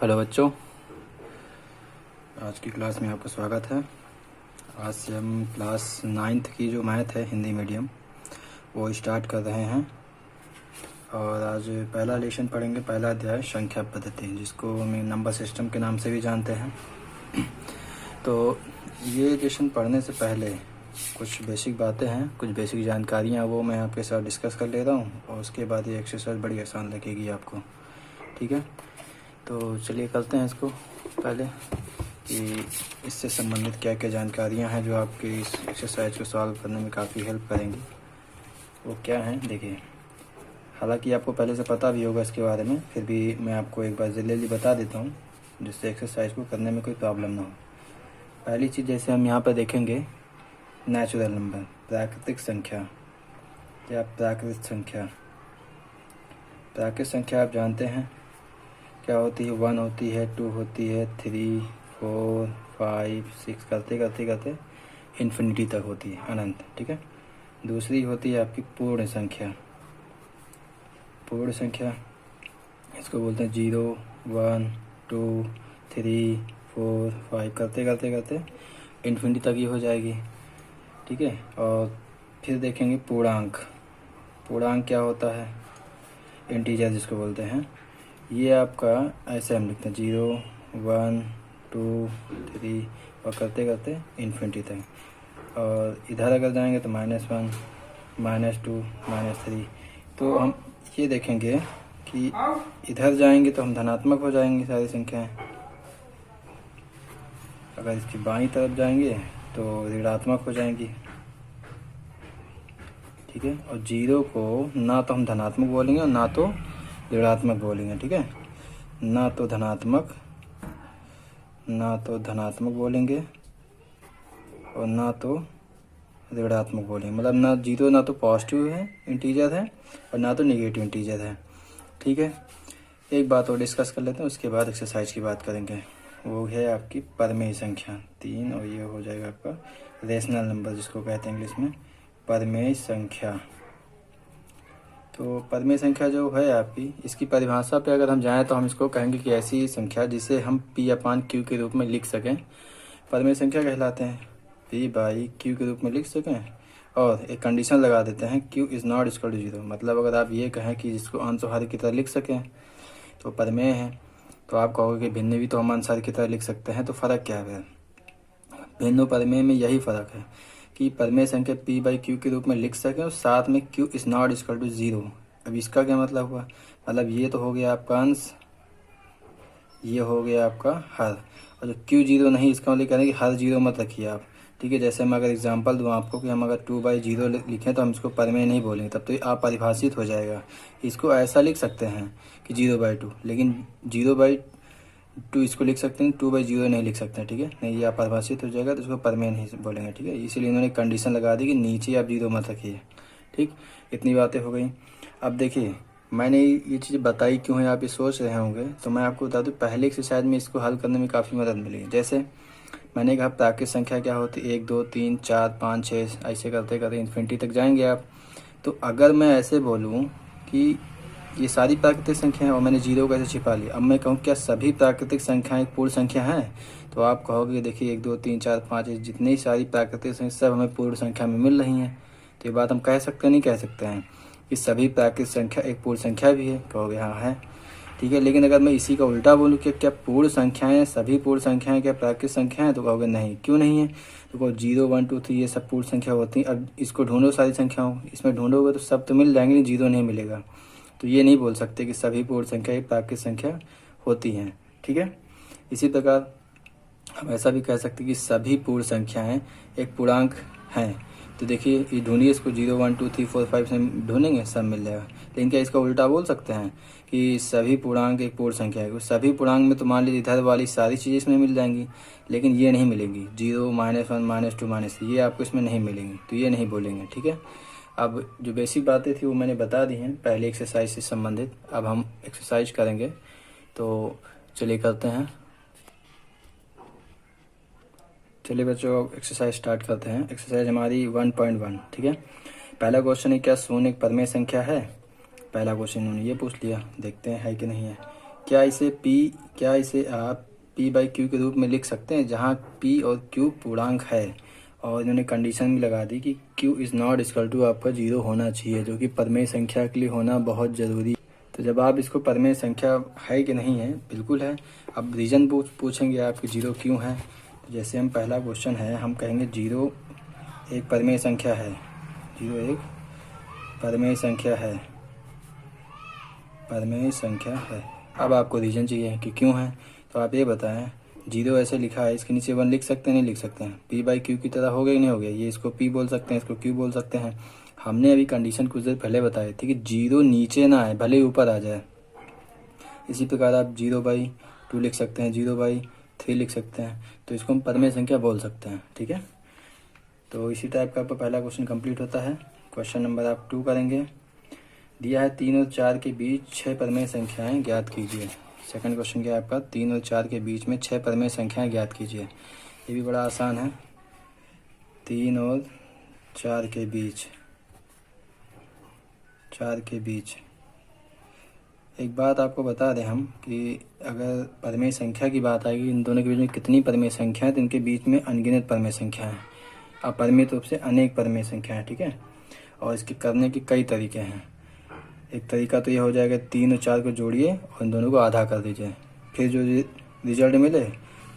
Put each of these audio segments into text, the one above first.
Hello बच्चों, आज की क्लास में आपका स्वागत है। आज से हम क्लास 9th की जो मैथ है हिंदी मीडियम वो स्टार्ट कर रहे हैं। और आज पहला लेसन पढ़ेंगे, पहला अध्याय संख्या पद्धति, जिसको हम नंबर सिस्टम के नाम से भी जानते हैं। तो ये लेसन पढ़ने से पहले कुछ बेसिक बातें हैं, कुछ बेसिक जानकारियाँ, वो मैं आपके साथ डिस्कस कर ले रहा हूँ और उसके बाद ये एक्सरसाइज बड़ी आसान लगेगी आपको। ठीक है, तो चलिए करते हैं इसको। पहले कि इससे संबंधित क्या क्या जानकारियां हैं जो आपके इस एक्सरसाइज को सॉल्व करने में काफ़ी हेल्प करेंगी, वो क्या हैं देखिए। हालांकि आपको पहले से पता भी होगा इसके बारे में, फिर भी मैं आपको एक बार जल्दी बता देता हूँ जिससे एक्सरसाइज को करने में कोई प्रॉब्लम ना हो। पहली चीज़, जैसे हम यहाँ पर देखेंगे नेचुरल नंबर, प्राकृतिक संख्या या प्राकृतिक संख्या। प्राकृतिक संख्या आप जानते हैं क्या होती है। 1 होती है, 2 होती है, 3, 4, 5, 6 करते करते करते इन्फिनिटी तक होती है, अनंत। ठीक है। दूसरी होती है आपकी पूर्ण संख्या। पूर्ण संख्या इसको बोलते हैं 0, 1, 2, 3, 4, 5 करते करते करते इन्फिनिटी तक ही हो जाएगी। ठीक है। और फिर देखेंगे पूर्णांक। पूर्णांक क्या होता है, इंटीजर जिसको बोलते हैं। ये आपका ऐसे हम लिखते हैं 0, 1, 2, 3 और करते करते इन्फिनिटी तक। और इधर अगर जाएंगे तो -1, -2, -3। तो हम ये देखेंगे कि इधर जाएंगे तो हम धनात्मक हो जाएंगी सारी संख्याएं। अगर इसकी बाईं तरफ जाएंगे तो ऋणात्मक हो जाएंगी। ठीक है। और 0 को ना तो हम धनात्मक बोलेंगे और ना तो ऋणात्मक बोलेंगे। ठीक है। ना तो धनात्मक बोलेंगे और ना तो ऋणात्मक बोलेंगे। मतलब ना 0 ना तो पॉजिटिव है इंटीजर है और ना तो नेगेटिव इंटीजर है। ठीक है। एक बात और डिस्कस कर लेते हैं, उसके बाद एक्सरसाइज की बात करेंगे। वो है आपकी परमेय संख्या 3, और ये हो जाएगा आपका रेशनल नंबर जिसको कहते हैं इंग्लिश में परमेय संख्या। तो परमेय संख्या जो है आपकी, इसकी परिभाषा पे अगर हम जाएं तो हम इसको कहेंगे कि ऐसी संख्या जिसे हम P/Q के रूप में लिख सकें, परमेय संख्या कहलाते हैं। P/Q के रूप में लिख सकें। और एक कंडीशन लगा देते हैं Q is not equal to 0। मतलब अगर आप ये कहें कि जिसको अंशहर की तरह लिख सकें तो परमेय है। तो आप कहोगे कि भिन्न भी तो हम अंशहर की तरह लिख सकते हैं, तो फ़र्क क्या है? भिन्न और परमेय में यही फ़र्क है कि परमेय संख्या P/Q के रूप में लिख सकें और साथ में Q is not equal to 0। अब इसका क्या मतलब हुआ? मतलब ये तो हो गया आपका अंश, ये हो गया आपका हर, और जो Q 0 नहीं, इसका मतलब कहने कि हर 0 मत रखिए आप। ठीक है। जैसे मैं अगर एग्जांपल दूँ आपको कि हम अगर 2/0 लिखें तो हम इसको परमेय नहीं बोलेंगे, तब तो ये अपरिभाषित हो जाएगा। इसको ऐसा लिख सकते हैं कि 0/2, लेकिन 0/2 इसको लिख सकते हैं, 2/0 नहीं लिख सकते हैं। ठीक है। नहीं, ये अपरिभाषित हो जाएगा तो इसको परमेय नहीं बोलेंगे। ठीक है। इसीलिए इन्होंने कंडीशन लगा दी कि नीचे आप 0 मत रखिए। ठीक, इतनी बातें हो गई। अब देखिए, मैंने ये चीज़ बताई क्यों है, आप ये सोच रहे होंगे, तो मैं आपको बता दूं, पहले एक्सरसाइज में इसको हल करने में काफ़ी मदद मिली। जैसे मैंने कहा प्राकृतिक संख्या क्या होती है, 1, 2, 3, 4, 5, 6 ऐसे करते करते इन्फिनिटी तक जाएंगे आप। तो अगर मैं ऐसे बोलूँ कि ये सारी प्राकृतिक संख्या है और मैंने 0 को ऐसे छिपा लिया, अब मैं कहूँ क्या सभी प्राकृतिक संख्याएं एक पूर्ण संख्या हैं, तो आप कहोगे देखिए 1, 2, 3, 4, 5 जितनी सारी प्राकृतिक संख्या सब हमें पूर्ण संख्या में मिल रही हैं। तो ये बात हम कह सकते हैं, नहीं कह सकते हैं कि सभी प्राकृतिक संख्या एक पूर्ण संख्या भी है? कहोगे हाँ है। ठीक है। लेकिन अगर मैं इसी का उल्टा बोलूँ कि क्या पूर्ण संख्याएं, सभी पूर्ण संख्याएं क्या प्राकृतिक संख्या है, तो कहोगे नहीं। क्यों नहीं है? तो कहो 0, 1, 2, 3 ये सब पूर्ण संख्या होती हैं। अब इसको ढूंढो सारी संख्याओं, इसमें ढूंढोगे तो सब तो मिल जाएंगे, 0 नहीं मिलेगा। तो ये नहीं बोल सकते कि सभी पूर्ण संख्या एक प्राकृतिक संख्या होती हैं। ठीक है। इसी प्रकार हम ऐसा भी कह सकते हैं कि सभी पूर्ण संख्याएं एक पूर्णांक हैं। तो देखिए, ये ढूंढिए इसको, 0, 1, 2, 3, 4, 5 से ढूंढेंगे सब मिल जाएगा। लेकिन क्या इसका उल्टा बोल सकते हैं कि सभी पूर्णांक एक पूर्ण संख्या है? सभी पूर्णांक में तो मान लीजिए इधर वाली सारी चीज़ें इसमें मिल जाएंगी, लेकिन ये नहीं मिलेंगी। 0, -1, -2, -3 ये आपको इसमें नहीं मिलेंगी, तो ये नहीं बोलेंगे। ठीक है। अब जो बेसिक बातें थी वो मैंने बता दी हैं पहले एक्सरसाइज से संबंधित। अब हम एक्सरसाइज करेंगे, तो चलिए करते हैं। चलिए बच्चों, एक्सरसाइज स्टार्ट करते हैं। एक्सरसाइज हमारी 1.1। ठीक है। पहला क्वेश्चन है क्या शून्य एक परमेय संख्या है? पहला क्वेश्चन उन्होंने ये पूछ लिया, देखते हैं है कि नहीं है। क्या इसे आप P बाई क्यू के रूप में लिख सकते हैं, जहाँ P और Q पूर्णांक है। और इन्होंने कंडीशन भी लगा दी कि Q is not equal to आपका 0 होना चाहिए, जो कि परिमेय संख्या के लिए होना बहुत ज़रूरी। तो जब आप इसको परिमेय संख्या है कि नहीं है, बिल्कुल है। अब रीज़न पूछेंगे आपकी 0 क्यों है। तो जैसे हम पहला क्वेश्चन है, हम कहेंगे 0 एक परिमेय संख्या है, 0 एक परिमेय संख्या है, परिमेय संख्या है। अब आपको रीज़न चाहिए कि क्यों है, तो आप ये बताएं। 0 ऐसे लिखा है, इसके नीचे 1 लिख सकते हैं, नहीं लिख सकते हैं? P बाई क्यू की तरह हो गया कि नहीं हो गया? ये इसको P बोल सकते हैं, इसको Q बोल सकते हैं। हमने अभी कंडीशन कुछ देर पहले बताई थी कि 0 नीचे ना आए, भले ही ऊपर आ जाए। इसी प्रकार आप 0/2 लिख सकते हैं, 0/3 लिख सकते हैं, तो इसको हम परिमेय संख्या बोल सकते हैं। ठीक है, तो इसी टाइप का आपका पहला क्वेश्चन कंप्लीट होता है। क्वेश्चन नंबर आप 2 करेंगे। दिया है 3 और 4 के बीच 6 परिमेय संख्याएं ज्ञात कीजिए। सेकंड क्वेश्चन क्या है आपका, 3 और 4 के बीच में 6 परिमेय संख्याएं ज्ञात कीजिए। ये भी बड़ा आसान है। 3 और 4 के बीच, 4 के बीच एक बात आपको बता दें हम कि अगर परिमेय संख्या की बात आएगी, इन दोनों के बीच में कितनी परिमेय संख्या है, तो इनके बीच में अनगिनत परिमेय संख्या है। अपरिमित रूप से अनेक परिमेय संख्या है। ठीक है, और इसके करने के कई तरीके हैं। एक तरीका तो ये हो जाएगा, 3 और 4 को जोड़िए और इन दोनों को आधा कर दीजिए, फिर जो रिजल्ट मिले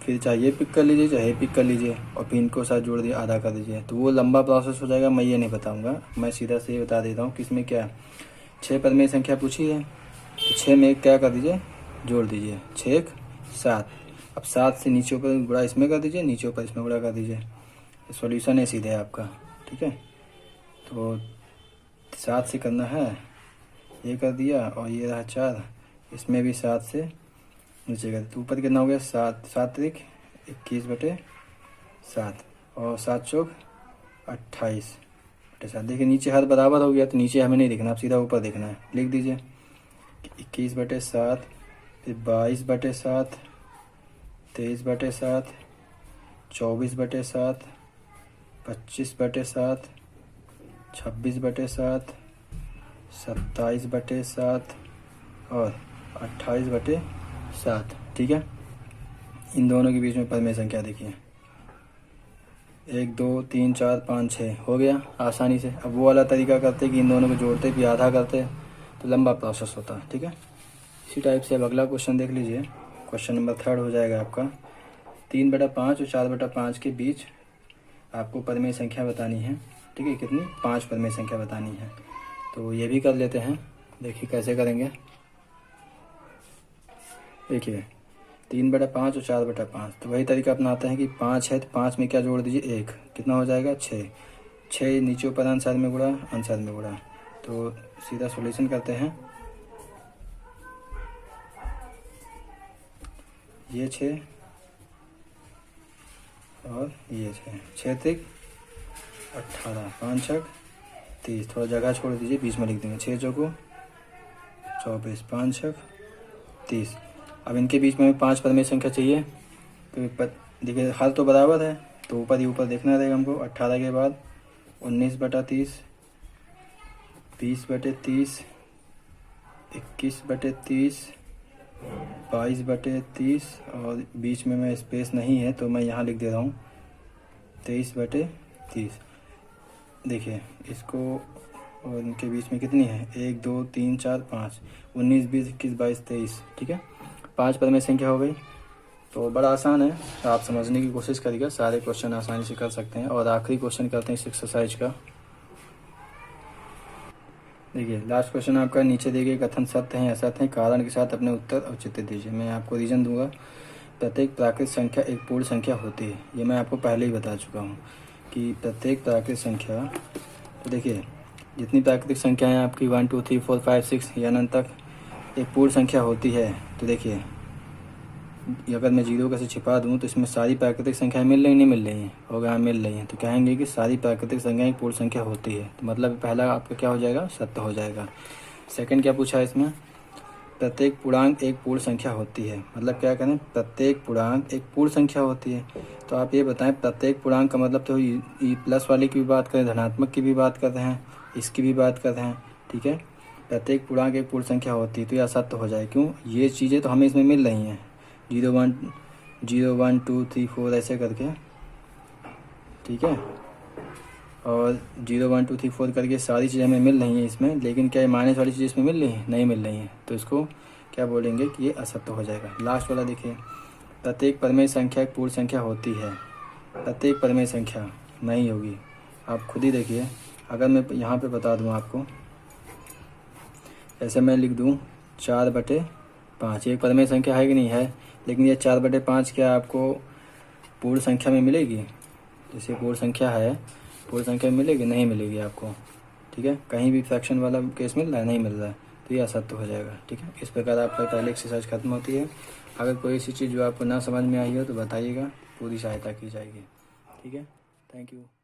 फिर चाहे ये पिक कर लीजिए चाहे पिक कर लीजिए, और फिर इनको साथ जोड़ दिए, आधा कर दीजिए। तो वो लंबा प्रोसेस हो जाएगा, मैं ये नहीं बताऊँगा। मैं सीधा से ये बता देता हूँ कि इसमें क्या 6 परिमेय संख्या पूछी है, तो 6 में एक क्या कर दीजिए, जोड़ दीजिए। 6 1 7। अब 7 से नीचे ऊपर गुणा इसमें कर दीजिए, नीचे ऊपर इसमें गुणा कर दीजिए। सॉल्यूशन है सीधे आपका। ठीक है, तो 7 से करना है, ये कर दिया, और ये रहा 4, इसमें भी 7 से नीचे कर, तो ऊपर कितना हो गया 7, 7 त्रिक 21/7, और 7 चौक 28/7। देखिए नीचे हर बराबर हो गया, तो नीचे हमें नहीं देखना, आप सीधा ऊपर देखना है। लिख दीजिए 21/7, फिर 22/7, 23/7, 24/7, 25/7, 26/7, 27/7 और 28/7। ठीक है, इन दोनों के बीच में परिमेय संख्या देखिए, 1 2 3 4 5 6 हो गया आसानी से। अब वो वाला तरीका करते कि इन दोनों को जोड़ते फिर आधा करते, तो लंबा प्रोसेस होता। ठीक है, इसी टाइप से अब अगला क्वेश्चन देख लीजिए। क्वेश्चन नंबर 3 हो जाएगा आपका, 3/5 और 4/5 के बीच आपको परिमेय संख्या बतानी है। ठीक है, कितनी, 5 परिमेय संख्या बतानी है। तो ये भी कर लेते हैं, देखिए कैसे करेंगे। देखिए 3/5 और 4/5, तो वही तरीका अपनाते हैं कि 5 है तो 5 में क्या जोड़ दीजिए, 1, कितना हो जाएगा 6, 6 नीचे ऊपर अंसार में गुणा, अंसार में गुणा। तो सीधा सॉल्यूशन करते हैं, ये 6 और ये 6 त्रिक 18, 5 छक 30, थोड़ा जगह छोड़ दीजिए, बीच में लिख देंगे 6 चौको 24, 5 छक 30। अब इनके बीच में 5 परिमेय संख्या चाहिए, तो देखिए हर तो बराबर है, तो ऊपर ही ऊपर देखना रहेगा हमको। 18 के बाद 19/30, 20/30, 21/30, 22/30, और बीच में मैं स्पेस नहीं है तो मैं यहाँ लिख दे रहा हूँ 23/30। देखिए इसको, और इनके बीच में कितनी है, 1 2 3 4 5, 19 20 21 22 23। ठीक है, 5 परिमेय संख्या हो गई। तो बड़ा आसान है, आप समझने की कोशिश करिएगा, सारे क्वेश्चन आसानी से कर सकते हैं। और आखिरी क्वेश्चन करते हैं इस एक्सरसाइज का। देखिए लास्ट क्वेश्चन आपका, नीचे दिए गए कथन सत्य हैं असत्य हैं, कारण के साथ अपने उत्तर औचित्य दीजिए। मैं आपको रीजन दूंगा। प्रत्येक प्राकृतिक संख्या एक पूर्ण संख्या होती है, ये मैं आपको पहले ही बता चुका हूँ कि प्रत्येक प्राकृतिक संख्या, तो देखिए जितनी प्राकृतिक संख्याएं आपकी 1 2 3 4 5 6 या अनंत तक एक पूर्ण संख्या होती है। तो देखिए अगर मैं 0 का से छिपा दूँ तो इसमें सारी प्राकृतिक संख्याएं मिल रही नहीं मिल रही हैं, और अगर मिल रही हैं तो कहेंगे कि सारी प्राकृतिक संख्याएं एक पूर्ण संख्या होती है। तो मतलब पहला आपका क्या हो जाएगा, सत्य हो जाएगा। सेकंड क्या पूछा है इसमें, प्रत्येक पूर्णांक एक पूर्ण संख्या होती है, मतलब क्या करें, प्रत्येक पूर्णांक एक पूर्ण संख्या होती है। तो आप ये बताएं प्रत्येक पूर्णांक का मतलब, तो ई प्लस वाले की भी बात करें, धनात्मक की भी बात कर रहे हैं, इसकी भी बात कर रहे हैं। ठीक है, प्रत्येक पूर्णांक एक पूर्ण संख्या होती है, तो यह असत्य हो जाए। क्यों? ये चीज़ें तो हमें इसमें मिल रही हैं, 0 1 2 3 4 ऐसे करके, ठीक है। और 0 1 2 3 4 करके सारी चीज़ें हमें मिल रही हैं इसमें, लेकिन क्या ये माइनस वाली चीज़ें इसमें मिल रही हैं? नहीं मिल रही हैं, तो इसको क्या बोलेंगे कि ये असत्य हो जाएगा। लास्ट वाला देखिए, प्रत्येक परिमेय संख्या एक पूर्ण संख्या होती है। प्रत्येक परिमेय संख्या नहीं होगी, आप खुद ही देखिए। अगर मैं यहाँ पे बता दूँ आपको, ऐसे मैं लिख दूँ 4/5, एक परिमेय संख्या है कि नहीं है, लेकिन ये 4/5 क्या आपको पूर्ण संख्या में मिलेगी? जैसे पूर्ण संख्या है, पूर्ण संख्या में मिलेगी? नहीं मिलेगी आपको, ठीक है। कहीं भी फ्रैक्शन वाला केस मिल रहा है? नहीं मिल रहा है, तो ये असत्य हो जाएगा, ठीक है। इस प्रकार आपका पहले एक्सरसाइज खत्म होती है। अगर कोई ऐसी चीज़ जो आपको ना समझ में आई हो तो बताइएगा, पूरी सहायता की जाएगी, ठीक है। Thank you.